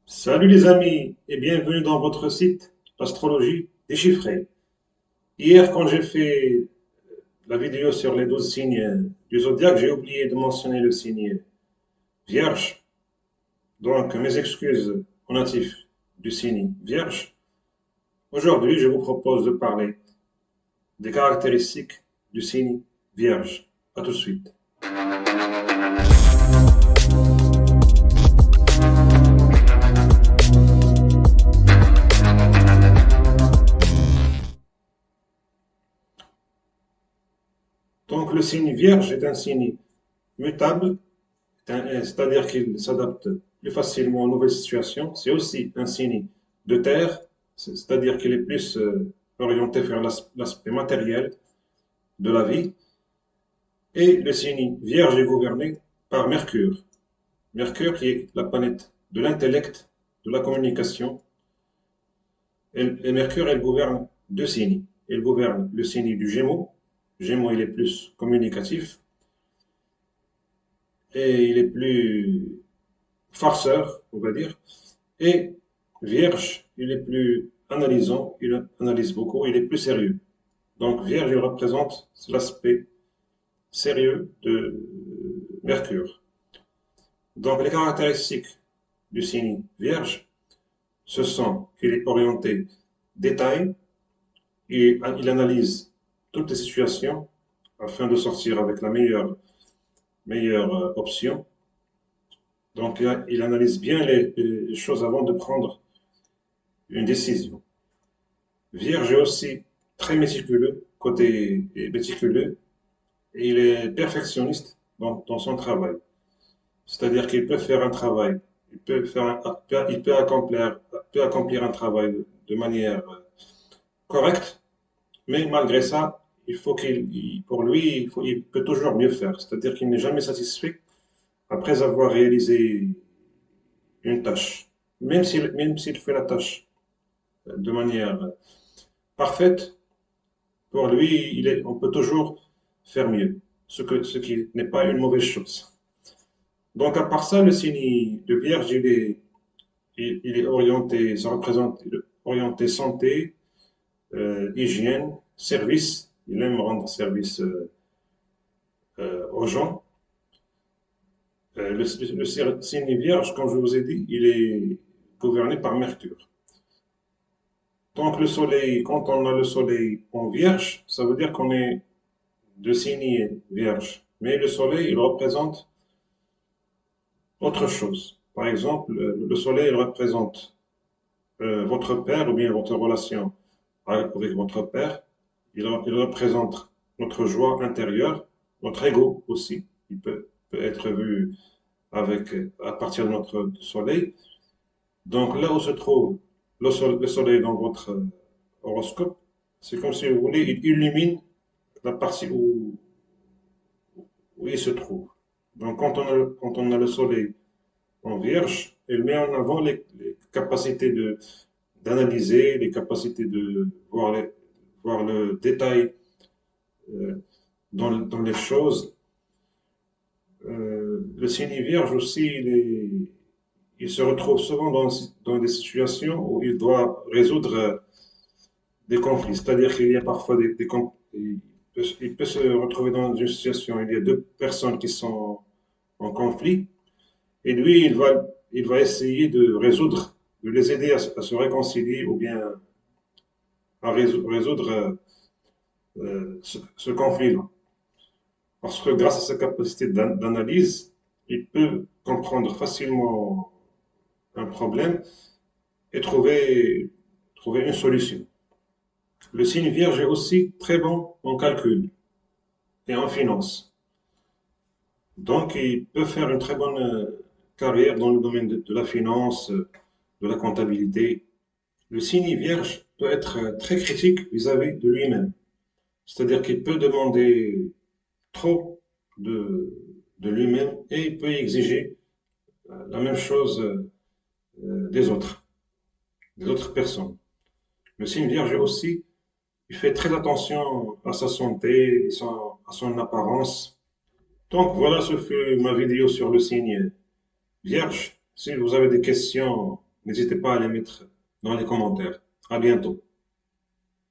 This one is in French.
Salut les amis et bienvenue dans votre site Astrologie déchiffrée. Hier, quand j'ai fait la vidéo sur les 12 signes du zodiaque, j'ai oublié de mentionner le signe Vierge. Donc, mes excuses au natif du signe Vierge. Aujourd'hui, je vous propose de parler des caractéristiques du signe Vierge. À tout de suite. Donc, le signe Vierge est un signe mutable, c'est-à-dire qu'il s'adapte plus facilement aux nouvelles situations. C'est aussi un signe de terre, c'est-à-dire qu'il est plus orienté vers l'aspect matériel de la vie. Et le signe Vierge est gouverné par Mercure. Mercure qui est la planète de l'intellect, de la communication. Et Mercure, elle gouverne deux signes. Elle gouverne le signe du Gémeaux. Gémeaux, il est plus communicatif et il est plus farceur, on va dire. Et Vierge, il est plus analysant, il analyse beaucoup, il est plus sérieux. Donc Vierge, il représente l'aspect sérieux de Mercure. Donc les caractéristiques du signe Vierge, ce sont qu'il est orienté détail, et il analyse toutes les situations afin de sortir avec la meilleure option. Donc il analyse bien les choses avant de prendre une décision. Vierge est aussi très méticuleux, côté méticuleux, et il est perfectionniste dans son travail. C'est-à-dire qu'il peut faire un travail, il peut accomplir un travail de manière correcte, mais malgré ça, pour lui, il peut toujours mieux faire. C'est-à-dire qu'il n'est jamais satisfait après avoir réalisé une tâche, même s'il fait la tâche de manière parfaite. Pour lui, on peut toujours faire mieux, ce qui n'est pas une mauvaise chose. Donc, à part ça, le signe de Vierge, il est orienté, ça représente orienté santé, hygiène, service. Il aime rendre service aux gens. Le signe Vierge, comme je vous ai dit, il est gouverné par Mercure. Donc, le soleil, quand on a le soleil en Vierge, ça veut dire qu'on est de signe Vierge. Mais le soleil, il représente autre chose. Par exemple, le soleil, il représente votre père ou bien votre relation avec votre père. Il représente notre joie intérieure, notre ego aussi. Il peut être vu à partir de notre soleil. Donc là où se trouve le soleil dans votre horoscope, c'est comme si vous voulez, il illumine la partie où il se trouve. Donc quand on a le soleil en Vierge, elle met en avant les capacités d'analyser, les capacités de voir le détail dans les choses. Le signe Vierge aussi, il se retrouve souvent dans des situations où il doit résoudre des conflits. C'est-à-dire qu'il y a parfois des conflits. Il peut se retrouver dans une situation où il y a deux personnes qui sont en conflit, et lui, il va essayer de les aider à se réconcilier ou bien à résoudre ce conflit-là. Parce que grâce à sa capacité d'analyse, il peut comprendre facilement un problème et trouver une solution. Le signe Vierge est aussi très bon en calcul et en finance. Donc, il peut faire une très bonne carrière dans le domaine de la finance, de la comptabilité. Le signe Vierge peut être très critique vis-à-vis de lui-même. C'est-à-dire qu'il peut demander trop de lui-même et il peut exiger la même chose des autres personnes. Le signe Vierge aussi, il fait très attention à sa santé, à son apparence. Donc voilà, ce fut ma vidéo sur le signe Vierge. Si vous avez des questions, N'hésitez pas à les mettre dans les commentaires. À bientôt.